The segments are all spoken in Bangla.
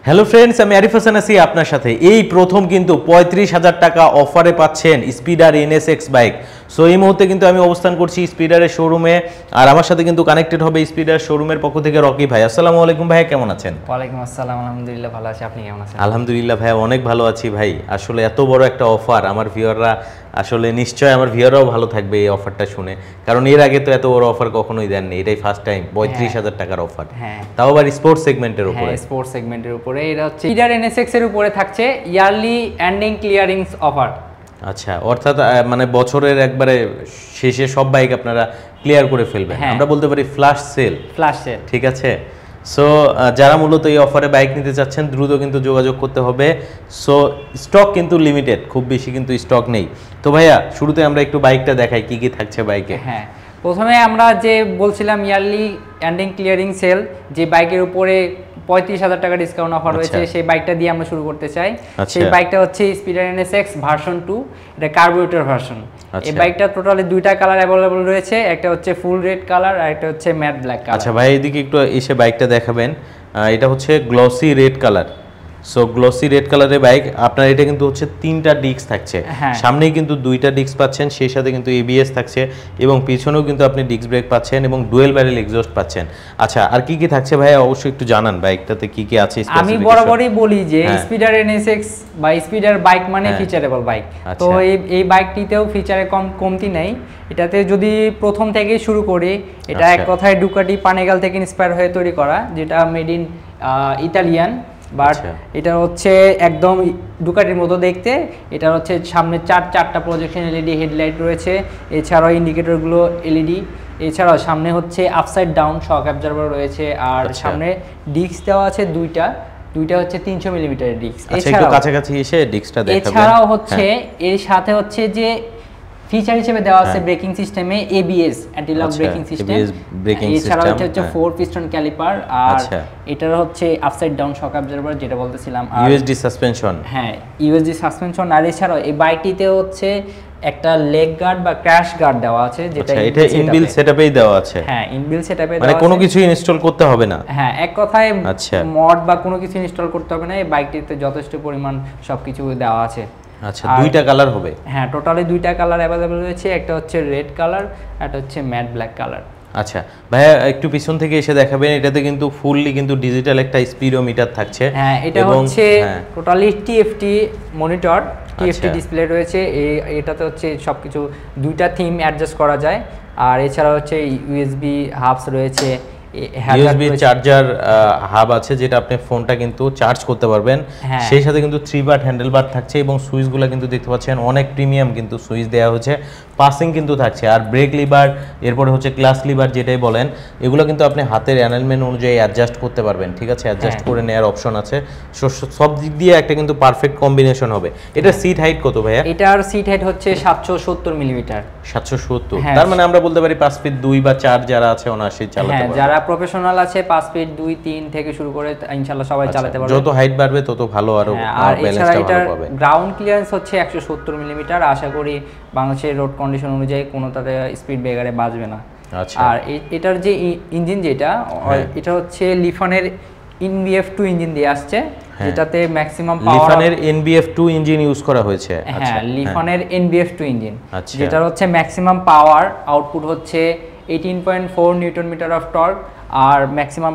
হ্যালো ফ্রেন্ডস, আমি আরিফ হাসান আছি আপনার সাথে। এই প্রথম কিন্তু 35,000 টাকা অফারে পাচ্ছেন স্পিডার NSX বাইক। সো এই মুহূর্তে কিন্তু আমি অবস্থান করছি স্পিডারের শোরুমে, আর আমার সাথে কিন্তু কানেক্টেড হবে স্পিডার শোরুমের পক্ষ থেকে রকি ভাই। আসসালামু আলাইকুম ভাই, কেমন আছেন? ওয়ালাইকুম আসসালাম, আলহামদুলিল্লাহ ভালো আছি, আপনি কেমন আছেন? আলহামদুলিল্লাহ ভাই, অনেক ভালো আছি ভাই। আসলে এত বড় একটা অফার, আমার ভিউয়াররা আসলে নিশ্চয় আমার ভিউয়াররাও ভালো থাকবে এই অফারটা শুনে, কারণ এর আগে তো এত বড় অফার কখনোই দেননি, এটাই ফার্স্ট টাইম 35,000 টাকার অফার। হ্যাঁ, তাও আবার স্পোর্টস সেগমেন্টের উপরে। হ্যাঁ, স্পোর্টস সেগমেন্টের উপরে। এটা হচ্ছে স্পিডার NSX এর উপরে থাকছে ইয়ারলি এন্ডিং ক্লিয়ারিংস অফার। আচ্ছা, অর্থাৎ মানে বছরের একবারে শেষে সব বাইক আপনারা ক্লিয়ার করে ফেলবেন। আমরা বলতে পারি ফ্ল্যাশ সেল। ঠিক আছে। সো যারা মূলত এই অফারে বাইক নিতে চাচ্ছেন দ্রুত কিন্তু যোগাযোগ করতে হবে। সো স্টক কিন্তু লিমিটেড, খুব বেশি কিন্তু স্টক নেই। তো ভাইয়া, শুরুতে আমরা একটু বাইকটা দেখাই কি কি থাকছে বাইকে। হ্যাঁ, প্রথমে আমরা যে বলছিলাম ইয়ারলি এন্ডিং ক্লিয়ারিং সেল, যে বাইকের উপরে 35,000 টাকা ডিসকাউন্ট অফার রয়েছে, সেই বাইকটা দিয়ে আমরা শুরু করতে চাই। সেই বাইকটা হচ্ছে স্পিডার NSX ভার্সন 2, এটা কার্বোরেটর ভার্সন। এই বাইকটা টোটালি দুইটা কালার অ্যাভেলেবল রয়েছে, একটা হচ্ছে ফুল রেড কালার আর একটা হচ্ছে ম্যাট ব্ল্যাক কালার। আচ্ছা ভাই, এদিকে একটু এসে বাইকটা দেখাবেন। এটা হচ্ছে glossy red colour. So glossy red কালারের বাইক আপনার, এটা কিন্তু হচ্ছে 3টা ডিস্ক থাকছে, সামনেই কিন্তু 2টা ডিস্ক পাচ্ছেন, সেই সাথে কিন্তু ABS থাকছে এবং পিছনেও কিন্তু আপনি ডিস্ক ব্রেক পাচ্ছেন এবং ডুয়েল ব্যারেল এক্সস্ট পাচ্ছেন। আচ্ছা, আর কি কি থাকছে ভাই অবশ্যই একটু জানান বাইকটাতে কি কি আছে। আমি বরাবরই বলি যে স্পিডার NSX বা স্পিডার বাইক মানে ফিচারেবল বাইক। তো এই বাইকটিতেও ফিচারে কমতি নেই। এটাতে যদি প্রথম থেকে শুরু করি, এটা এক কথায় ডুকাটি পানেগাল থেকে ইন্সপায়ার হয়ে তৈরি করা, যেটা মেড ইন ইতালিয়ান। বাট এটা হচ্ছে একদম ডুকাটির মতো দেখতে। এটা হচ্ছে সামনে চারটা প্রজেকশন LED হেডলাইট রয়েছে, এছাড়াও ইন্ডিকেটরগুলো LED, এছাড়াও সামনে হচ্ছে আপসাইড ডাউন শক অ্যাবজর্বার রয়েছে, আর সামনে ডিস্ক দেওয়া আছে দুইটা হচ্ছে 300 মিলিমিটারের ডিস্ক। এছাড়াও কাছাকাছি এসে ডিস্কটা দেখাবেন। এছাড়াও হচ্ছে এর সাথে হচ্ছে যে ফিচার হিসেবে দেওয়া আছে ব্রেকিং সিস্টেমে ABS anti lock braking system. এছাড়াও হচ্ছে 4 পিস্টন ক্যালিপার, আর এটার হচ্ছে আপসাইড ডাউন শক অ্যাবজর্বার যেটা বলতেছিলাম, আর USD সাসপেনশন। হ্যাঁ, USD সাসপেনশন। আর এছাড়াও এই বাইকটিতে হচ্ছে একটা লেগ গার্ড বা ক্র্যাশ গার্ড দেওয়া আছে, যেটা এটা ইনবিল্ট সেটআপেই দেওয়া আছে। হ্যাঁ, ইনবিল্ট সেটআপে দেওয়া আছে, মানে কোনো কিছু ইনস্টল করতে হবে না। হ্যাঁ, এক কথায় মড বা কোনো কিছু ইনস্টল করতে হবে না, এই বাইকটিতে যথেষ্ট পরিমাণ সবকিছু দেওয়া আছে। আচ্ছা, দুইটা কালার হবে। হ্যাঁ, টোটালি দুইটা কালার অ্যাভেলেবল রয়েছে, একটা হচ্ছে রেড কালার, একটা হচ্ছে ম্যাট ব্ল্যাক কালার। আচ্ছা ভাইয়া, একটু পিছন থেকে এসে দেখাবেন। এটাতে কিন্তু ফুললি কিন্তু ডিজিটাল একটা স্পিডোমিটার থাকছে। হ্যাঁ, এটা হচ্ছে totally TFT monitor, TFT display রয়েছে। এটাতে হচ্ছে সবকিছু দুইটা থিম অ্যাডজাস্ট করা যায়। আর এছাড়া হচ্ছে USB হাবস রয়েছে, USB চার্জার হাব আছে, যেটা আপনি ফোনটা কিন্তু চার্জ করতে পারবেন। সেই সাথে কিন্তু 3 বার হ্যান্ডেল বার থাকছে এবং সুইচগুলো কিন্তু দেখতে পাচ্ছেন অনেক প্রিমিয়াম কিন্তু সুইচ দেওয়া হয়েছে। পাসিং কিন্তু থাকছে, আর ব্রেক লিভার, এরপরে হচ্ছে ক্লাস লিভার যেটাই বলেন, এগুলো কিন্তু আপনি হাতের অ্যালাইনমেন্ট অনুযায়ী অ্যাডজাস্ট করতে পারবেন। ঠিক আছে, অ্যাডজাস্ট করে নেওয়ার অপশন আছে। সব দিক দিয়ে একটা কিন্তু পারফেক্ট কম্বিনেশন হবে। এটার সিট হাইট কত ভাইয়া? এটার সিট হাইট হচ্ছে 770 মিলিমিটার। 770, তার মানে আমরা বলতে পারি 5 ফিট 2 বা 4 যারা আছে অনায়াসে চালাতে পারবে। যারা প্রফেশনাল আছে 5 ফিট 2, 3 থেকে শুরু করে ইনশাআল্লাহ সবাই চালাতে পারবে। যত হাইট বাড়বে তত ভালো, আরো ব্যালেন্সটা ভালো পাবে। গ্রাউন্ড ক্লিয়ারেন্স হচ্ছে 170 মিলিমিটার। আশা করি বাংলাদেশের রোড কন্ডিশন অনুযায়ী কোনোটাতে স্পিড ব্রেকারে বাজবে না। আর এটার যে ইঞ্জিন যেটা, এটা হচ্ছে লিফনের NBF2 ইঞ্জিন দিয়ে আসছে, যেটাতে ম্যাক্সিমাম পাওয়ার লিফনের NBF2 ইঞ্জিন ইউজ করা হয়েছে। হ্যাঁ, লিফনের NBF2 ইঞ্জিন, যেটার হচ্ছে ম্যাক্সিমাম পাওয়ার আউটপুট হচ্ছে 18.4 নিউটন মিটার অফ টর্ক, আর ম্যাক্সিমাম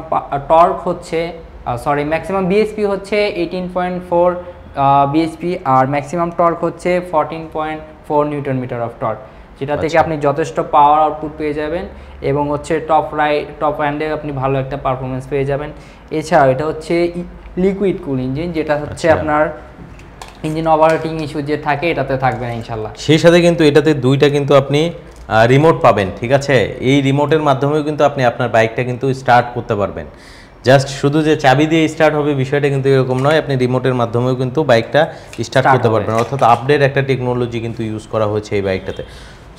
টর্ক হচ্ছে ম্যাক্সিমাম BSP হচ্ছে 18.4 BSP, আর ম্যাক্সিমাম টর্ক হচ্ছে 14.4 নিউটন মিটার অফ টর্ক, যেটা থেকে আপনি যথেষ্ট পাওয়ার আউটপুট পেয়ে যাবেন এবং হচ্ছে টপ হ্যান্ডে আপনি ভালো একটা পারফরমেন্স পেয়ে যাবেন। এছাড়াও এটা হচ্ছে লিকুইড কুল ইঞ্জিন, যেটা হচ্ছে আপনার ইঞ্জিন ওভারহিটিং ইস্যু যে থাকে এটাতে থাকবে না ইনশাআল্লাহ। সেই সাথে কিন্তু এটাতে দুইটা কিন্তু আপনি রিমোট পাবেন। ঠিক আছে, এই রিমোটের মাধ্যমেও কিন্তু আপনি আপনার বাইকটা কিন্তু স্টার্ট করতে পারবেন। জাস্ট শুধু যে চাবি দিয়ে স্টার্ট হবে বিষয়টা কিন্তু এরকম নয়, আপনি রিমোটের মাধ্যমেও কিন্তু বাইকটা স্টার্ট করতে পারবেন। অর্থাৎ আপডেট একটা টেকনোলজি কিন্তু ইউজ করা হয়েছে এই বাইকটাতে।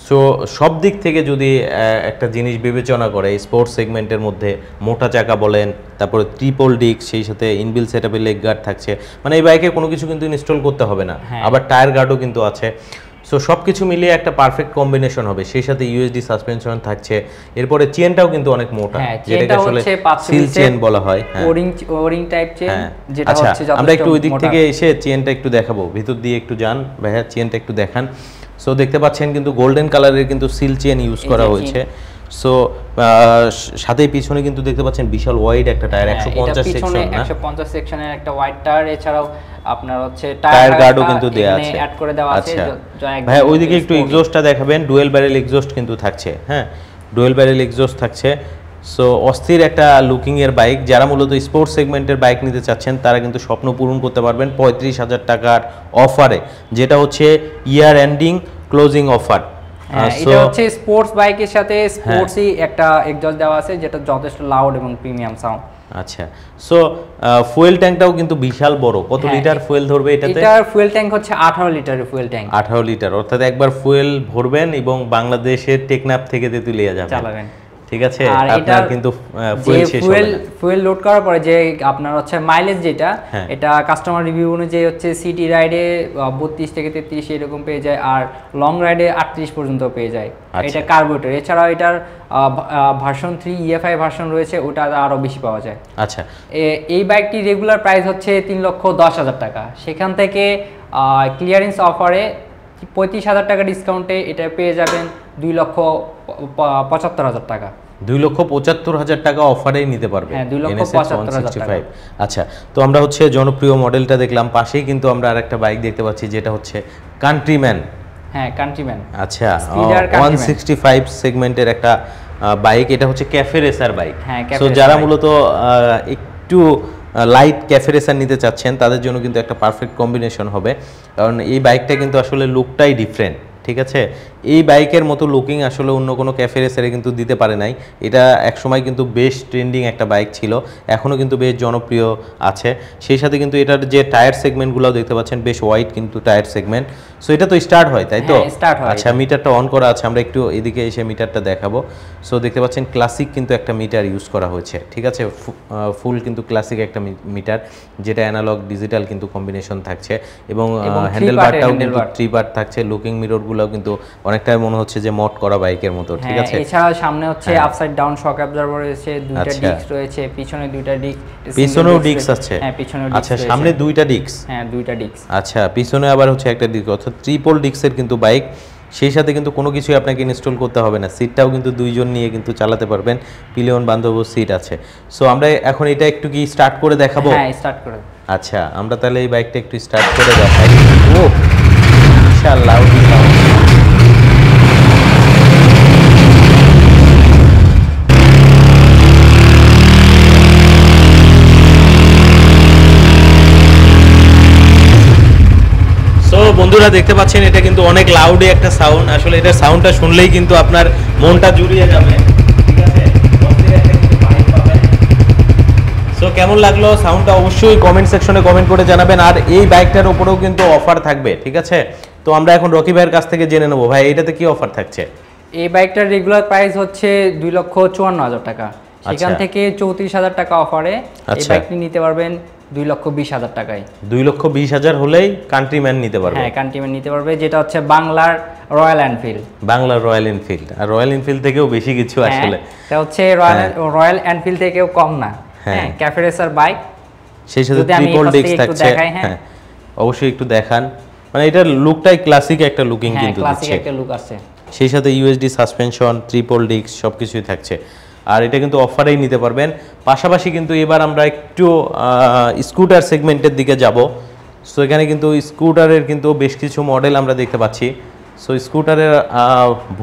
সো সব দিক থেকে যদি একটা জিনিস বিবেচনা করে, স্পোর্টস সেগমেন্টের মধ্যে মোটা চাকা বলেন, তারপরে ট্রিপল ডিস্ক, সেই সাথে ইনবিল্ট সেটআপে লেগ গার্ড থাকছে, মানে এই বাইকে কোনো কিছু কিন্তু ইনস্টল করতে হবে না। আবার টায়ার গার্ডও কিন্তু আছে। সো সবকিছু মিলিয়ে একটা পারফেক্ট কম্বিনেশন হবে, সেই সাথে ইউএসডি সাসপেনশন থাকছে। এরপরে চেনটাও কিন্তু অনেক মোটা, যেটাকে আসলে সিল চেন বলা হয়, ওরিং টাইপ চেন, যেটা আচ্ছা হচ্ছে আমরা একটু ওই দিক থেকে এসে চেনটা একটু দেখাবো, ভিতর দিয়ে একটু যান ভাইয়া, চেনটা একটু দেখান। সো দেখতে পাচ্ছেন কিন্তু গোল্ডেন কালারের কিন্তু সিল চেন ইউজ করা হয়েছে। সো সাথে পিছনে কিন্তু দেখতে পাচ্ছেন বিশাল ওয়াইড একটা টায়ার, 150 সেকশন না, 150 সেকশনের একটা ওয়াইড টায়ার। এছাড়াও আপনার হচ্ছে টায়ার গার্ডও কিন্তু দেয়া আছে, অ্যাড করে দেওয়া আছে। ভাই ওইদিকে একটু এক্সজস্টটা দেখাবেন, ডুয়েল ব্যারেল এক্সজস্ট কিন্তু থাকছে, হ্যাঁ ডুয়েল ব্যারেল এক্সজস্ট থাকছে। সো অস্থির একটা লুকিং এর বাইক, যারা মূলত স্পোর্টস সেগমেন্টের বাইক নিতে চাচ্ছেন তারা কিন্তু স্বপ্ন পূরণ করতে পারবেন 35,000 টাকার অফারে, যেটা হচ্ছে ইয়ার এন্ডিং ক্লোজিং অফার। এটা হচ্ছে স্পোর্টস বাইকের সাথে স্পোর্টসই একটা এক্সজস্ট দেওয়া আছে, যেটা যথেষ্ট লাউড এবং প্রিমিয়াম সাউন্ড। আচ্ছা, সো ফুয়েল ট্যাঙ্কটাও কিন্তু বিশাল বড়, কত লিটার ফুয়েল ধরবে এটাতে? এটার ফুয়েল ট্যাঙ্ক হচ্ছে 18 লিটারের ফুয়েল ট্যাঙ্ক। 18 লিটার, অর্থাৎ একবার ফুয়েল ভরবেন এবং বাংলাদেশের টেকনাফ থেকে তেতুলিয়া যাবেন, ঠিক আছে? আপনার কিন্তু ফুয়েল শেষ হবে না। ফুয়েল লোড করার পরে যে আপনার হচ্ছে মাইলেজ যেটা, এটা কাস্টমার রিভিউ অনুযায়ী হচ্ছে সিটি রাইডে 32 থেকে 33 এরকম পেয়ে যায়, আর লং রাইডে 38 পর্যন্ত পেয়ে যায়। এটা কার্বোরেটর। এছাড়াও এটার ভার্সন 3 ইএফআই ভার্সন রয়েছে, ওটা আরো বেশি পাওয়া যায়। আচ্ছা, এই বাইকটি রেগুলার প্রাইস হচ্ছে 3,10,000 টাকা, সেখান থেকে ক্লিয়ারেন্স অফারে 35,000 টাকা ডিসকাউন্টে এটা পেয়ে যাবেন 2,75,000 টাকা। 2,75,000 টাকা অফারেই নিতে পারবে। হ্যাঁ, 2,75,000 টাকা। আচ্ছা, তো আমরা হচ্ছে জনপ্রিয় মডেলটা দেখলাম, পাশেই কিন্তু আমরা আরেকটা বাইক দেখতে পাচ্ছি, যেটা হচ্ছে কান্ট্রিম্যান। হ্যাঁ, কান্ট্রিম্যান। আচ্ছা, 165 সেগমেন্টের একটা বাইক, এটা হচ্ছে ক্যাফে রেসার বাইক। সো যারা মূলত একটু লাইট ক্যাফে রেসার নিতে চাচ্ছেন তাদের জন্য কিন্তু একটা পারফেক্ট কম্বিনেশন হবে, কারণ এই বাইকটা কিন্তু আসলে লুকটাই ডিফারেন্ট, ঠিক আছে? এই বাইকের মতো লুকিং আসলে অন্য কোনো ক্যাফে রেসারে কিন্তু দিতে পারে নাই। এটা একসময় কিন্তু বেশ ট্রেন্ডিং একটা বাইক ছিল, এখনও কিন্তু বেশ জনপ্রিয় আছে। সেই সাথে কিন্তু এটার যে টায়ার সেগমেন্টগুলো দেখতে পাচ্ছেন বেশ ওয়াইড কিন্তু টায়ার সেগমেন্ট। সো এটা তো স্টার্ট হয়, তাই তো? আচ্ছা, মিটারটা অন করা আছে, আমরা একটু এদিকে এসে মিটারটা দেখাবো। সো দেখতে পাচ্ছেন ক্লাসিক কিন্তু একটা মিটার ইউজ করা হয়েছে, ঠিক আছে? ফুল কিন্তু ক্লাসিক একটা মিটার, যেটা অ্যানালগ ডিজিটাল কিন্তু কম্বিনেশন থাকছে, এবং হ্যান্ডেল বারটাও কিন্তু 3 পার্ট থাকছে। লুকিং মিররগুলোও কিন্তু অনেকটাই মনে হচ্ছে যে মড করা বাইকের মতো, ঠিক আছে? এছাড়া সামনে হচ্ছে আপসাইড ডাউন শক অ্যাবজর্বার রয়েছে, দুইটা ডিস্ক রয়েছে, পিছনে দুইটা ডিস্ক, পিছনেও ডিস্ক আছে। হ্যাঁ, পিছনেও ডিস্ক। আচ্ছা, সামনে দুইটা ডিস্ক? হ্যাঁ, দুইটা ডিস্ক। আচ্ছা, পিছনে আবার হচ্ছে একটা ডিস্ক, অর্থাৎ ট্রিপল ডিস্কের কিন্তু বাইক। সেই সাথে কিন্তু কোনো কিছুই আপনাকে ইনস্টল করতে হবে না, সিটটাও কিন্তু দুইজন নিয়ে কিন্তু চালাতে পারবেন, পিলিয়ন বান্ধব সিট আছে। সো আমরা এখন এটা একটু কি স্টার্ট করে দেখাবো? হ্যাঁ, স্টার্ট করে। আচ্ছা, আমরা তাহলে এই বাইকটা একটু স্টার্ট করে দেখাই। ও ইনশাআল্লাহ, বন্ধুরা দেখতে পাচ্ছেন এটা কিন্তু অনেক লাউডি একটা সাউন্ড, আসলে এটা সাউন্ডটা শুনলেই কিন্তু আপনার মনটা জুড়িয়ে যাবে, ঠিক আছে? সো কেমন লাগলো সাউন্ডটা অবশ্যই কমেন্ট সেকশনে কমেন্ট করে জানাবেন, আর এই বাইকটার উপরেও কিন্তু অফার থাকবে, ঠিক আছে? তো আমরা এখন রকি ভাইয়ের কাছ থেকে জেনে নেবো, ভাই এটাতে কি অফার থাকছে? এই বাইকটার রেগুলার প্রাইস হচ্ছে 2,54,000 টাকা, সেখান থেকে 34,000 টাকা অফারে এই বাইকটি নিতে পারবেন 2,20,000 টাকায়। 2,20,000 হলেই কান্ট্রিম্যান নিতে পারবে? হ্যাঁ, কান্ট্রিম্যান নিতে পারবে, যেটা হচ্ছে বাংলার রয়্যাল এনফিল্ড। বাংলার রয়্যাল এনফিল্ড, আর রয়্যাল এনফিল্ড থেকেও বেশি কিছু আসলে, এটা হচ্ছে রয়্যাল এনফিল্ড থেকেও কম না। হ্যাঁ, ক্যাফে রেসার বাইক, সেই সাথে ট্রিপল ডিস্ক থাকছে। হ্যাঁ, অবশ্যই একটু দেখান, মানে এটার লুকটাই ক্লাসিক একটা লুকিং কিন্তু দিচ্ছে, ক্লাসিক একটা লুক আছে। সেই সাথে ইউএসডি সাসপেনশন, ট্রিপল ডিস্ক সবকিছুই থাকছে, আর এটা কিন্তু অফারেই নিতে পারবেন। পাশাপাশি কিন্তু এবার আমরা একটু স্কুটার সেগমেন্টের দিকে যাব। সো এখানে কিন্তু স্কুটারের কিন্তু বেশ কিছু মডেল আমরা দেখতে পাচ্ছি। সো স্কুটারের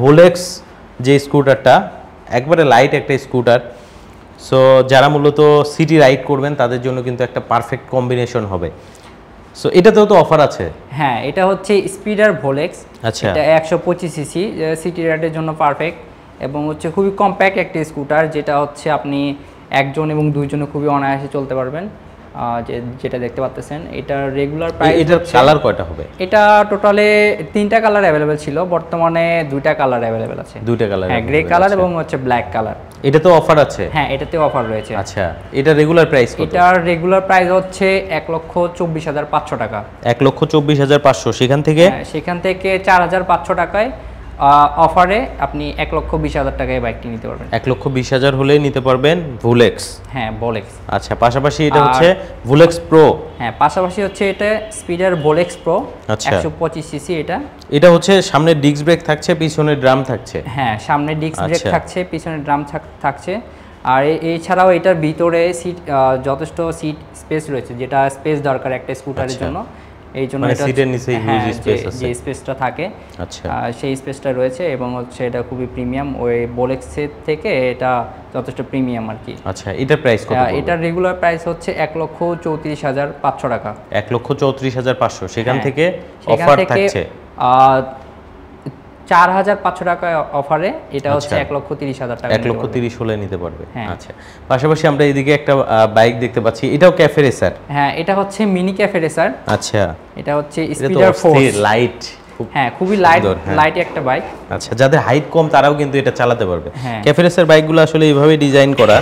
ভোলেক্স যে স্কুটারটা একবারে লাইট একটা স্কুটার, সো যারা মূলত সিটি রাইড করবেন তাদের জন্য কিন্তু একটা পারফেক্ট কম্বিনেশন হবে। সো এটাতেও তো অফার আছে? হ্যাঁ, এটা হচ্ছে স্পিডার ভোলেক্স। আচ্ছা, এটা 125 সিসি, সিটি রাইডের জন্য পারফেক্ট, এবং হচ্ছে খুবই কম্প্যাক্ট একটা স্কুটার, যেটা হচ্ছে আপনি একজন এবং দুইজনে খুবই অনায়াসে চলতে পারবেন। যেটা দেখতে পাচ্ছেন, এটার রেগুলার প্রাইস, এটার কালার কয়টা হবে? এটা টোটালে 3টা কালার अवेलेबल ছিল, বর্তমানে 2টা কালার अवेलेबल আছে। 2টা কালার, হ্যাঁ, গ্রে কালার এবং হচ্ছে ব্ল্যাক কালার। এটা তো অফার আছে? হ্যাঁ, এটাতেও অফার রয়েছে। আচ্ছা, এটা রেগুলার প্রাইস কত? এটার রেগুলার প্রাইস হচ্ছে 1,24,500 টাকা। 1,24,500, সেখান থেকে 4,500 টাকায় অফারে আপনি 1,20,000 টাকায় বাইকটি নিতে পারবেন। 1,20,000 হলেই নিতে পারবেন ভুলেক্স। হ্যাঁ, ভোলেক্স। আচ্ছা, পাশাপাশি এটা হচ্ছে ভুলেক্স প্রো। হ্যাঁ, পাশাপাশি হচ্ছে এটা স্পিডার ভোলেক্স প্রো। আচ্ছা, 125 সিসি। এটা হচ্ছে সামনে ডিস্ক ব্রেক থাকছে, পিছনে ড্রাম থাকছে। হ্যাঁ, সামনে ডিস্ক ব্রেক থাকছে, পিছনে ড্রাম থাকছে। আর এছাড়াও এটার ভিতরে সিট, যথেষ্ট সিট স্পেস রয়েছে, যেটা স্পেস দরকার একটা স্কুটারের জন্য। এই জন্য এটা সিটের নিচে হিউজ স্পেস আছে, যে স্পেসটা থাকে। আচ্ছা, সেই স্পেসটা রয়েছে এবং হচ্ছে এটা খুবই প্রিমিয়াম, ওই বোলেক্সের থেকে এটা যথেষ্ট প্রিমিয়াম আর কি। আচ্ছা, এটার প্রাইস কত? এটার রেগুলার প্রাইস হচ্ছে 1,34,500 টাকা। 1,34,500, সেখান থেকে অফার থাকছে 4,500 টাকা অফারে। এটা হচ্ছে 1,30,000 টাকা। 1,30,000 হলে নিতে পারবে। আচ্ছা, পাশাপাশি আমরা এদিকে একটা বাইক দেখতে পাচ্ছি, এটাও ক্যাফে রেসার। হ্যাঁ, এটা হচ্ছে মিনি ক্যাফে রেসার। আচ্ছা, এটা হচ্ছে স্পিডার ফোর্স লাইট। হ্যাঁ, খুবই লাইট একটা বাইক। আচ্ছা, যাদের হাইট কম তারাও কিন্তু এটা চালাতে পারবে। ক্যাফে রেসার বাইকগুলো আসলে এইভাবে ডিজাইন করা,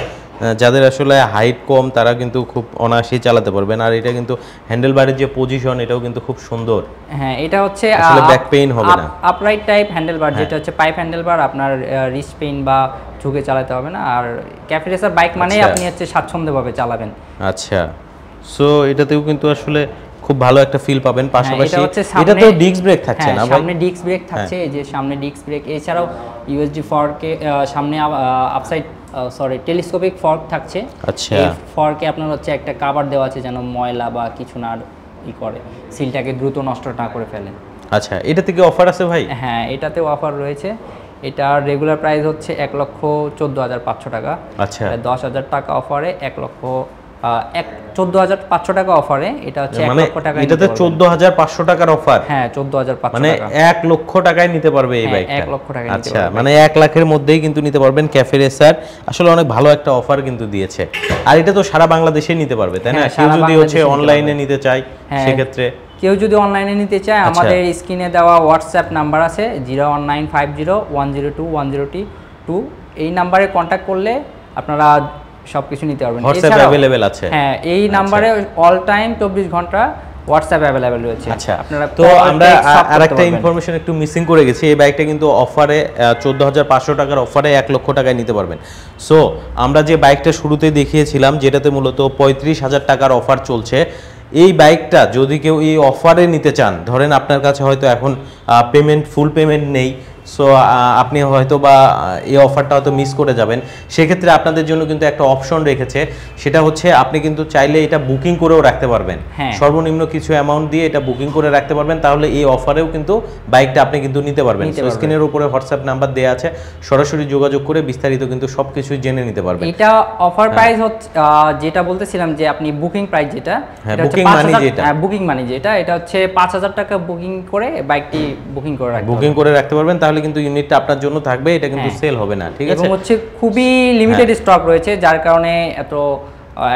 যাদের আসলে হাইট কম তারা কিন্তু খুব অনায়াসেই চালাতে পারবেন। আর এটা কিন্তু হ্যান্ডেলবারের যে পজিশন, এটাও কিন্তু খুব সুন্দর। হ্যাঁ, এটা হচ্ছে আসলে ব্যাক পেইন হবে না, আপরাইট টাইপ হ্যান্ডেলবার, যেটা হচ্ছে পাইপ হ্যান্ডেলবার, আপনার রিস্ট পেইন বা ঝুঁকে চালাতে হবে না। আর ক্যাফে রেসার বাইক মানে আপনি হচ্ছে স্বাচ্ছন্দ্যভাবে চালাবেন। আচ্ছা, সো এটাতেও কিন্তু আসলে খুব ভালো একটা ফিল পাবেন। পাশাপাশি এটাতেও ডিস্ক ব্রেক থাকছে না ভাই? সামনে ডিস্ক ব্রেক থাকছে, এই যে সামনে ডিস্ক ব্রেক। এছাড়াও ইউএসডি ফর্কে সামনে আপসাইড টেলিস্কোপিক ফর্ক থাকছে। আচ্ছা, এই ফর্কে আপনার হচ্ছে একটা কভার দেওয়া আছে যেন ময়লা বা কিছু না করে, সিলটাকে দ্রুত নষ্ট না করে ফেলে। আচ্ছা, এটা থেকে অফার আছে ভাই? হ্যাঁ, এটাতেও অফার রয়েছে। এটার রেগুলার প্রাইস হচ্ছে 1,14,500 টাকা। আচ্ছা, 10,000 টাকা অফারে 14,500 টাকা অফারে এটা হচ্ছে 1 লক্ষ টাকা। এটাতে 14,500 টাকার অফার? হ্যাঁ, 14,500 মানে 1 লক্ষ টাকায় নিতে পারবে এই বাইকটা? 1 লক্ষ টাকা। আচ্ছা, মানে 1 লাখের মধ্যেই কিন্তু নিতে পারবেন ক্যাফে রেসার। আসলে অনেক ভালো একটা অফার কিন্তু দিয়েছে। আর এটা তো সারা বাংলাদেশে নিতে পারবে, তাই না? কেউ যদি হচ্ছে অনলাইনে নিতে চায় সেক্ষেত্রে, কেউ যদি অনলাইনে নিতে চায়, আমাদের স্ক্রিনে দেওয়া হোয়াটসঅ্যাপ নাম্বার আছে 01950102102, এই নাম্বারে কন্ট্যাক্ট করলে আপনারা সবকিছু নিতে পারবেন। হোয়াটসঅ্যাপ अवेलेबल আছে? হ্যাঁ, এই নাম্বারে অল টাইম 24 ঘন্টা হোয়াটসঅ্যাপ अवेलेबल রয়েছে। আচ্ছা, তো আমরা আরেকটা ইনফরমেশন একটু মিসিং করে গেছি। এই বাইকটা কিন্তু অফারে 14,500 টাকার অফারে 1 লক্ষ টাকায় নিতে পারবেন। সো আমরা যে বাইকটা শুরুতে দেখিয়েছিলাম, যেটাতে মূলত 35,000 টাকার অফার চলছে, এই বাইকটা যদি কেউ এই অফারে নিতে চান, ধরেন আপনার কাছে হয়তো এখন ফুল পেমেন্ট নেই, সো আপনি হয়তো বা এই অফারটা হয়তো মিস করে যাবেন, সেক্ষেত্রে আপনাদের জন্য কিন্তু একটা অপশন রেখেছে। সেটা হচ্ছে আপনি কিন্তু চাইলে এটা বুকিং করেও রাখতে পারবেন। সর্বনিম্ন কিছু অ্যামাউন্ট দিয়ে এটা বুকিং করে রাখতে পারবেন, তাহলে এই অফারেও কিন্তু বাইকটা আপনি কিন্তু নিতে পারবেন। স্ক্রিনের উপরে হোয়াটসঅ্যাপ নাম্বার দেওয়া আছে, সরাসরি যোগাযোগ করে বিস্তারিত কিন্তু সবকিছু জেনে নিতে পারবেন। এটা অফার প্রাইস হচ্ছে, যেটা বলতেছিলাম যে আপনি বুকিং প্রাইস যেটা, বুকিং মানি যেটা, এটা হচ্ছে 5,000 টাকা বুকিং করে বাইকটি বুকিং করে রাখতে পারবেন। তাহলে কিন্তু ইউনিটটা আপনার জন্য থাকবে, এটা কিন্তু সেল হবে না, ঠিক আছে? এবং হচ্ছে খুবই লিমিটেড স্টক রয়েছে, যার কারণে এত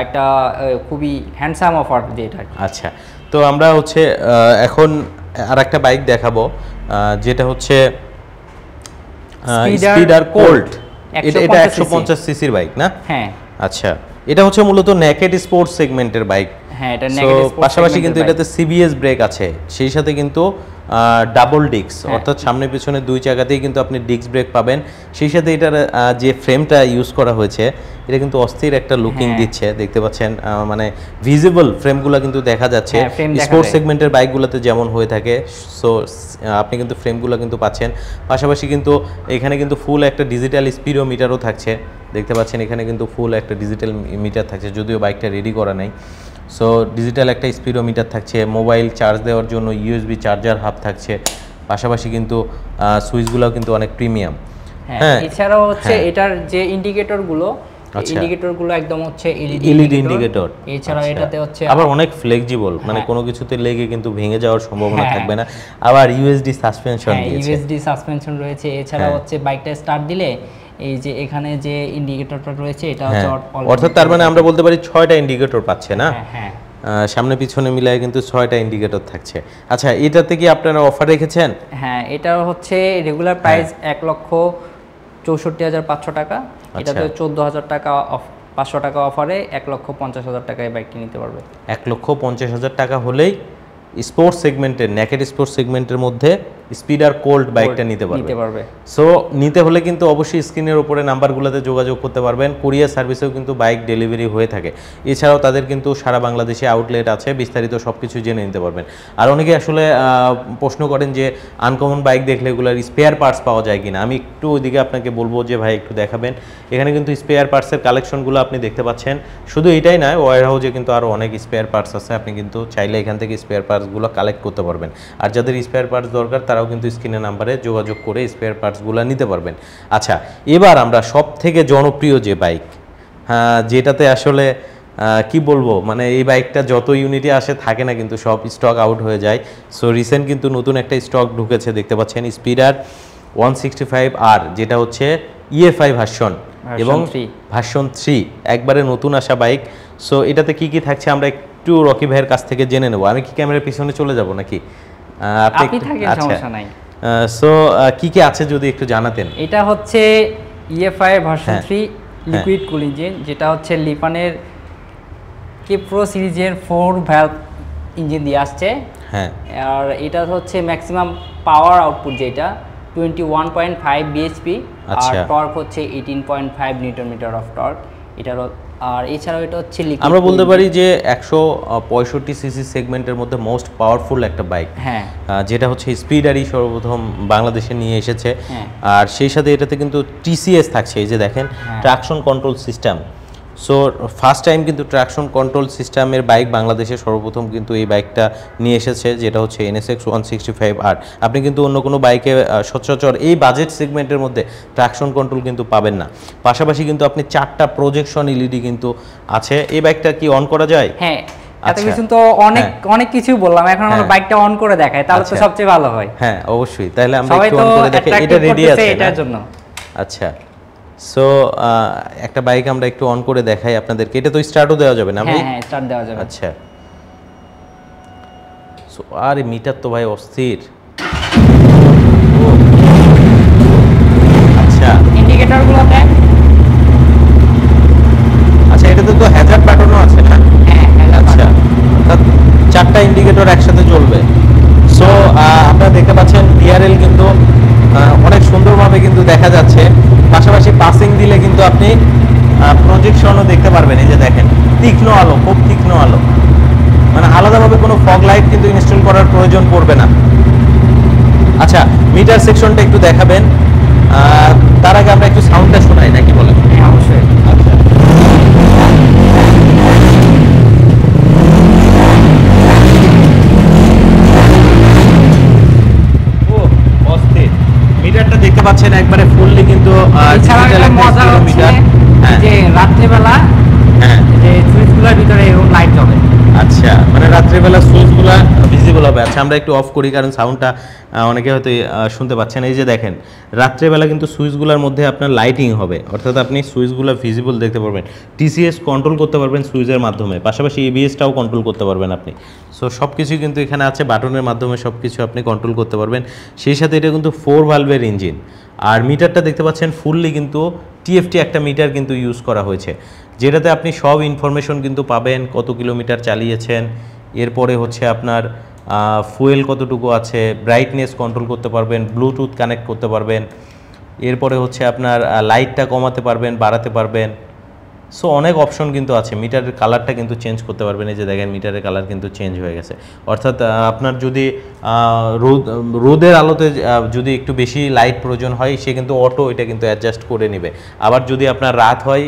একটা খুবই হ্যান্ডসাম অফার যেটা। আচ্ছা, তো আমরা হচ্ছে এখন আরেকটা বাইক দেখাবো, যেটা হচ্ছে স্পিডার কোল্ট। এটা 150 সিসির বাইক না? হ্যাঁ। আচ্ছা, এটা হচ্ছে মূলত নেকেড স্পোর্টস সেগমেন্টের বাইক। হ্যাঁ, এটা নেকেড স্পোর্টস। পাশাপাশি কিন্তু এটাতে সিবিএস ব্রেক আছে, সেই সাথে কিন্তু ডাবল ডিস্ক, অর্থাৎ সামনে পিছনে 2 জায়গাতেই কিন্তু আপনি ডিস্ক ব্রেক পাবেন। সেই সাথে এটার যে ফ্রেমটা ইউজ করা হয়েছে, এটা কিন্তু অস্থির একটা লুকিং দিচ্ছে, দেখতে পাচ্ছেন। মানে ভিজিবল ফ্রেমগুলো কিন্তু দেখা যাচ্ছে স্পোর্টস সেগমেন্টের বাইকগুলোতে যেমন হয়ে থাকে। সো আপনি কিন্তু ফ্রেমগুলো কিন্তু পাচ্ছেন। পাশাপাশি কিন্তু এখানে কিন্তু ফুল একটা ডিজিটাল স্পিডোমিটারও থাকছে, দেখতে পাচ্ছেন। এখানে কিন্তু ফুল একটা ডিজিটাল মিটার থাকছে, যদিও বাইকটা রেডি করা নাই। সো ডিজিটাল একটা স্পিডোমিটার থাকছে, মোবাইল চার্জ দেওয়ার জন্য ইউএসবি চার্জার হাব থাকছে। পাশাপাশি কিন্তু সুইচগুলোও কিন্তু অনেক প্রিমিয়াম। হ্যাঁ, এছাড়াও হচ্ছে এটার যে ইন্ডিকেটরগুলো একদম হচ্ছে এলইডি ইন্ডিকেটর। এছাড়া এটাতে হচ্ছে আবার অনেক ফ্লেক্সিবল, মানে কোনো কিছুতে লেগে কিন্তু ভেঙে যাওয়ার সম্ভাবনা থাকবে না। আবার ইউএসডি সাসপেনশন দিয়েছে, ইউএসডি সাসপেনশন রয়েছে। এছাড়া হচ্ছে বাইকটা স্টার্ট দিলে এই যে এখানে যে ইন্ডিকেটরটা রয়েছে এটা হ্যাঁ, হচ্ছে অর্থাৎ তার মানে আমরা বলতে পারি 6টা ইন্ডিকেটর পাচ্ছে না? হ্যাঁ হ্যাঁ, সামনে পিছনে মিলায় কিন্তু 6টা ইন্ডিকেটর থাকছে। আচ্ছা, এটাতে কি আপনারা অফার রেখেছেন? হ্যাঁ, এটা হচ্ছে রেগুলার প্রাইস 1,64,500 টাকা, এটাতে 14,000 টাকা 500 টাকা অফারে 1,50,000 টাকায় বাইকটি নিতে পারবে। 1,50,000 টাকা হলেই স্পোর্টস সেগমেন্টের, নেকেড স্পোর্টস সেগমেন্টের মধ্যে স্পিডার কোল্ড বাইকটা নিতে পারবে। সো নিতে হলে কিন্তু অবশ্যই স্ক্রিনের উপরে নাম্বারগুলোতে যোগাযোগ করতে পারবেন। কুরিয়ার সার্ভিসেও কিন্তু বাইক ডেলিভারি হয়ে থাকে। এছাড়াও তাদের কিন্তু সারা বাংলাদেশে আউটলেট আছে, বিস্তারিত সব কিছু জেনে নিতে পারবেন। আর অনেকে আসলে প্রশ্ন করেন যে আনকমন বাইক দেখলে এগুলোর স্পেয়ার পার্টস পাওয়া যায় কিনা। আমি একটু ওইদিকে আপনাকে বলবো যে ভাই একটু দেখাবেন। এখানে কিন্তু স্পেয়ার পার্টসের কালেকশনগুলো আপনি দেখতে পাচ্ছেন। শুধু এটাই নয়, ওয়্যার হাউসে কিন্তু আরও অনেক স্পেয়ার পার্টস আছে, আপনি কিন্তু চাইলে এখান থেকে স্পেয়ার পার্টসগুলো কালেক্ট করতে পারবেন। আর যাদের স্পেয়ার পার্টস দরকার তারাও কিন্তু স্ক্রিনের নাম্বারে যোগাযোগ করে স্পেয়ার পার্টসগুলো নিতে পারবেন। আচ্ছা, এবার আমরা সব থেকে জনপ্রিয় যে বাইক, যেটাতে আসলে কি বলবো, মানে এই বাইকটা যত ইউনিটে আসে থাকে না, কিন্তু সব স্টক আউট হয়ে যায়। সো রিসেন্ট কিন্তু নতুন একটা স্টক ঢুকেছে, দেখতে পাচ্ছেন স্পিডার 165R, যেটা হচ্ছে EFI ভার্সন এবং ভার্সন 3, একবারে নতুন আসা বাইক। সো এটাতে কি কি থাকছে আমরা একটু রকি ভাইয়ের কাছ থেকে জেনে নেব। আমি কি ক্যামেরার পিছনে চলে যাব নাকি? আপনি থাকেন, সমস্যা নাই। সো কি কি আছে যদি একটু জানাতেন। এটা হচ্ছে EFI ভার্সন 3 লিকুইড কুল ইঞ্জিন, যেটা হচ্ছে লিপানের প্রো সিরিজের 4 ভ্যালভ ইঞ্জিন দিয়ে আসছে। হ্যাঁ, আর এটা হচ্ছে ম্যাক্সিমাম পাওয়ার আউটপুট যেটা 21.5 bhp, আর টর্ক হচ্ছে 18.5 নিউটন মিটার অফ টর্ক এটার। আর এছাড়াও এটা হচ্ছে আমরা বলতে পারি যে 165 সিসি সেগমেন্টের মধ্যে মোস্ট পাওয়ারফুল একটা বাইক। হ্যাঁ, যেটা হচ্ছে স্পিডারই সর্বপ্রথম বাংলাদেশে নিয়ে এসেছে। আর সেই সাথে এটাতে কিন্তু TCS থাকছে, এই যে দেখেন, traction control system. So first time কিন্তু ট্রাকশন কন্ট্রোল সিস্টেমের বাইক বাংলাদেশে সর্বপ্রথম কিন্তু এই বাইকটা নিয়ে এসেছে, যেটা হচ্ছে NSX 165R। আপনি কিন্তু অন্য কোনো বাইকে সচরাচর এই বাজেট সেগমেন্টের মধ্যে ট্রাকশন কন্ট্রোল কিন্তু পাবেন না। পাশাপাশি কিন্তু আপনি 4টা প্রজেকশন LED কিন্তু আছে। এই বাইকটা কি অন করা যায়? হ্যাঁ, এত কিছু তো অনেক কিছু বললাম, এখন আমরা বাইকটা অন করে দেখাই, তাহলে তো সবচেয়ে ভালো হয়। হ্যাঁ, অবশ্যই, তাহলে আমরা একটু অন করে দেখাই। এটা রেডি আছে এটার জন্য। আচ্ছা, সো একটা বাইক আমরা একটু অন করে দেখাই আপনাদেরকে। এটা তো স্টার্টও দেওয়া যাবে না ভাই? হ্যাঁ, স্টার্ট দেওয়া যাবে। আচ্ছা, সো আরে মিটার তো ভাই অস্থির। আচ্ছা, ইন্ডিকেটরগুলো দেখ। আচ্ছা, এটাতে তো হ্যাজার্ড বাটনও আছে না? হ্যাঁ, আচ্ছা, অর্থাৎ 4টা ইন্ডিকেটর একসাথে জ্বলবে। সো আপনারা দেখতে পাচ্ছেন DRL কিন্তু অনেক সুন্দরভাবে কিন্তু দেখা যাচ্ছে। পাশাপাশি পাসিং দিলে কিন্তু আপনি প্রজেকশনও দেখতে পারবেন। এই যে দেখেন, তীক্ষ্ণ আলো, খুব তীক্ষ্ণ আলো, মানে আলাদাভাবে কোনো ফগ লাইট কিন্তু ইনস্টল করার প্রয়োজন পড়বে না। আচ্ছা, মিটার সেকশনটা একটু দেখাবেন, তার আগে আমরা একটু সাউন্ডটা শোনাই নাকি বলেন? হ্যাঁ, অবশ্যই। আচ্ছা, মিটারটা দেখতে পাচ্ছেন একবারে ফুললি কিন্তু ডিজিটাল একটা মিটার। যে রাত্রিবেলা যে সুইচগুলোর ভিতরে এরকম লাইট জ্বলে। আচ্ছা, মানে রাত্রিবেলা সুইচগুলো ভিজিবল হবে। আচ্ছা, আমরা একটু অফ করি কারণ সাউন্ডটা অনেকে হয়তো শুনতে পাচ্ছেন। এই যে দেখেন, রাত্রিবেলা কিন্তু সুইচগুলোর মধ্যে আপনার লাইটিং হবে, অর্থাৎ আপনি সুইচগুলো ভিজিবল দেখতে পারবেন। TCS কন্ট্রোল করতে পারবেন সুইচের মাধ্যমে, পাশাপাশি ABS-টাও কন্ট্রোল করতে পারবেন আপনি। সো সব কিছুই কিন্তু এখানে আছে, বাটনের মাধ্যমে সব কিছু আপনি কন্ট্রোল করতে পারবেন। সেই সাথে এটা কিন্তু 4 ভালভের ইঞ্জিন। আর মিটারটা দেখতে পাচ্ছেন ফুললি কিন্তু TFT একটা মিটার কিন্তু ইউজ করা হয়েছে, যেটাতে আপনি সব ইনফরমেশন কিন্তু পাবেন, কত কিলোমিটার চালিয়েছেন, এরপরে হচ্ছে আপনার ফুয়েল কতটুকু আছে, ব্রাইটনেস কন্ট্রোল করতে পারবেন, ব্লুটুথ কানেক্ট করতে পারবেন, এরপরে হচ্ছে আপনার লাইটটা কমাতে পারবেন, বাড়াতে পারবেন। সো অনেক অপশন কিন্তু আছে। মিটারের কালারটা কিন্তু চেঞ্জ করতে পারবেন। এই যে দেখেন, মিটারের কালার কিন্তু চেঞ্জ হয়ে গেছে, অর্থাৎ আপনার যদি রোদের আলোতে যদি একটু বেশি লাইট প্রয়োজন হয়, সে কিন্তু অটো এটা কিন্তু অ্যাডজাস্ট করে নেবে। আবার যদি আপনার রাত হয়,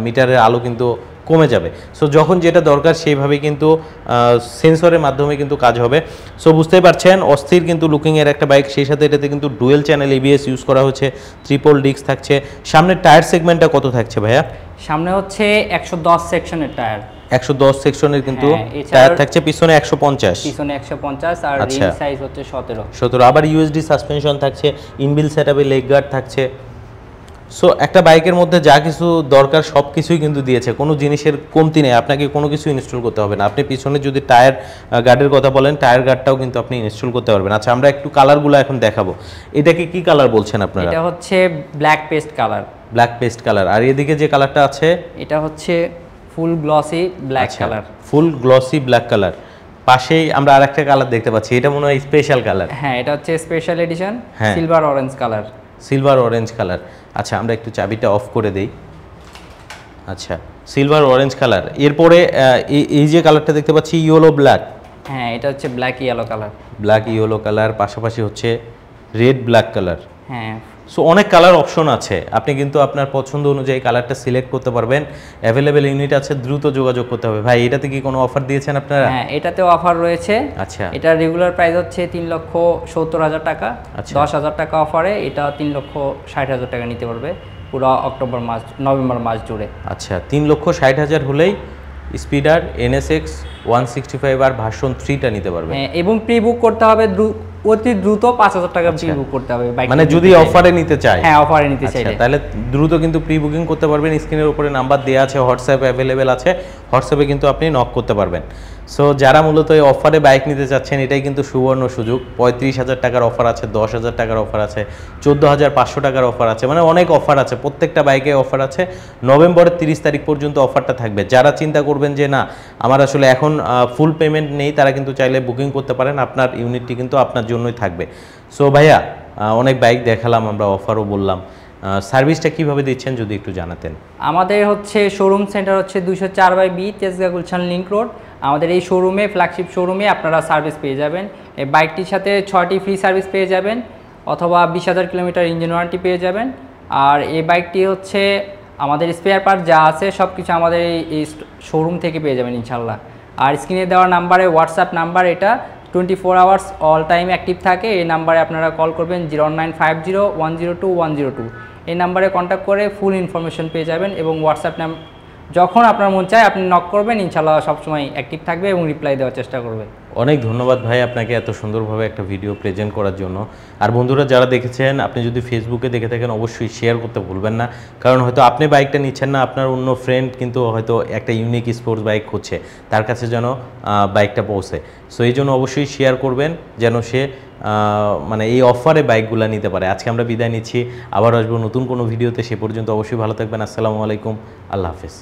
মিটারের আলো কিন্তু কমে যাবে। সো যখন যেটা দরকার সেইভাবে কিন্তু সেন্সরের মাধ্যমে কিন্তু কাজ হবে। সো বুঝতেই পারছেন, অস্থির কিন্তু লুকিংয়ের একটা বাইক। সেই সাথে এটাতে কিন্তু ডুয়েল চ্যানেল ABS ইউজ করা হচ্ছে, ট্রিপল ডিস্ক থাকছে। সামনের টায়ার সেগমেন্টটা কত থাকছে ভাইয়া? সামনে হচ্ছে 110 সেকশনের টায়ার, 110 সেকশনের কিন্তু টায়ার থাকছে। পিছনে 150, পিছনে 150, আর রিম সাইজ হচ্ছে 17। আবার USD সাসপেনশন থাকছে, ইনবিল সেটআপে লেগ গার্ড থাকছে। সো একটা বাইকের মধ্যে যা কিছু দরকার সব কিছুই কিন্তু দিয়েছে, কোনো জিনিসের কমতি নেই, আপনাকে কোনো কিছু ইনস্টল করতে হবে না। আপনি পিছনে যদি টায়ার গার্ডের কথা বলেন, টায়ার গার্ডটাও কিন্তু আপনি ইনস্টল করতে পারবেন। আচ্ছা, আমরা একটু কালারগুলো এখন দেখাবো। এটাকে কি কালার বলছেন আপনারা? এটা হচ্ছে black paste colour. Black paste colour. আর এদিকে যে কালারটা আছে এটা হচ্ছে full glossy black colour. Full glossy black colour. পাশেই আমরা আরেকটা কালার দেখতে পাচ্ছি, এটা মনে হয় স্পেশাল কালার। হ্যাঁ, এটা হচ্ছে special edition silver orange colour. Silver orange colour. আচ্ছা, আমরা একটু চাবিটা অফ করে দেই। আচ্ছা, সিলভার অরেঞ্জ কালার। এরপরে এই যে কালারটা দেখতে পাচ্ছি ইয়েলো ব্ল্যাক। হ্যাঁ, এটা হচ্ছে black yellow colour. Black yellow colour, পাশাপাশি হচ্ছে রেড ব্ল্যাক কালার। হ্যাঁ, সো অনেক কালার অপশন আছে, আপনি কিন্তু আপনার পছন্দ অনুযায়ী কালারটা সিলেক্ট করতে পারবেন। অ্যাভেলেবেল ইউনিট আছে, দ্রুত যোগাযোগ করতে হবে। ভাই, এটাতে কি কোনো অফার দিয়েছেন আপনারা? হ্যাঁ, এটাতেও অফার রয়েছে। আচ্ছা, এটা রেগুলার প্রাইস হচ্ছে 3,70,000 টাকা। 10,000 টাকা অফারে এটা 3,60,000 টাকা নিতে পারবে পুরো নভেম্বর মাস জুড়ে। আচ্ছা, 3,60,000 হলেই স্পিডার NSX 165 আর ভার্সন 3টা নিতে পারবে। হ্যাঁ, এবং প্রি বুক করতে হবে অতি দ্রুত 5,000 টাকা প্রি বুক করতে হবে বাইক, মানে যদি অফারে নিতে চায়। হ্যাঁ, অফারে নিতে চাইলে তাহলে দ্রুত কিন্তু প্রি বুকিং করতে পারবেন। স্ক্রিনের উপরে নাম্বার দেওয়া আছে, হোয়াটসঅ্যাপ অ্যাভেলেবেল আছে, হোয়াটসঅ্যাপে কিন্তু আপনি নক করতে পারবেন। সো যারা মূলত এই অফারে বাইক নিতে চাচ্ছেন, এটাই কিন্তু সুবর্ণ সুযোগ। 35,000 টাকার অফার আছে, 10,000 টাকার অফার আছে, 14,500 টাকার অফার আছে, মানে অনেক অফার আছে, প্রত্যেকটা বাইকে অফার আছে। নভেম্বরের 30 তারিখ পর্যন্ত অফারটা থাকবে। যারা চিন্তা করবেন যে না, আমার আসলে এখন ফুল পেমেন্ট নেই, তারা কিন্তু চাইলে বুকিং করতে পারেন, আপনার ইউনিটটি কিন্তু আপনার জন্যই থাকবে। সো ভাইয়া, অনেক বাইক দেখালাম আমরা, অফারও বললাম, সার্ভিসটা কিভাবে দিচ্ছেন যদি একটু জানাতেন। আমাদের হচ্ছে শোরুম সেন্টার হচ্ছে 204/B Tejgaon Gulshan link road. আমাদের এই শোরুমে, ফ্ল্যাগশিপ শোরুমে আপনারা সার্ভিস পেয়ে যাবেন। এই বাইকটির সাথে 6টি ফ্রি সার্ভিস পেয়ে যাবেন, অথবা 20,000 কিলোমিটার ইঞ্জিন ওয়ারেন্টি পেয়ে যাবেন। আর এই বাইকটি হচ্ছে আমাদের স্পেয়ার পার্ট যা আছে সব কিছু আমাদের এই শোরুম থেকে পেয়ে যাবেন ইনশাল্লাহ। আর স্ক্রিনে দেওয়া নাম্বারে, হোয়াটসঅ্যাপ নাম্বার, এটা 24 আওয়ার্স অল টাইম অ্যাক্টিভ থাকে। এই নাম্বারে আপনারা কল করবেন 0950102102। এই নাম্বারে কন্ট্যাক্ট করে ফুল ইনফরমেশন পেয়ে যাবেন, এবং হোয়াটসঅ্যাপ যখন আপনার মন চায় আপনি নক করবেন, ইনশাল্লাহ সবসময় অ্যাক্টিভ থাকবে এবং রিপ্লাই দেওয়ার চেষ্টা করবে। অনেক ধন্যবাদ ভাই আপনাকে এত সুন্দরভাবে একটা ভিডিও প্রেজেন্ট করার জন্য। আর বন্ধুরা যারা দেখেছেন, আপনি যদি ফেসবুকে দেখে থাকেন অবশ্যই শেয়ার করতে ভুলবেন না, কারণ হয়তো আপনি বাইকটা নিচ্ছেন না, আপনার অন্য ফ্রেন্ড কিন্তু হয়তো একটা ইউনিক স্পোর্টস বাইক খুঁজছে, তার কাছে যেন বাইকটা পৌঁছে। সো এই জন্য অবশ্যই শেয়ার করবেন, যেন সে মানে এই অফারে বাইকগুলো নিতে পারে। আজকে আমরা বিদায় নিচ্ছি, আবার আসবো নতুন কোনো ভিডিওতে। সে পর্যন্ত অবশ্যই ভালো থাকবেন। আসসালামু আলাইকুম, আল্লাহ হাফেজ।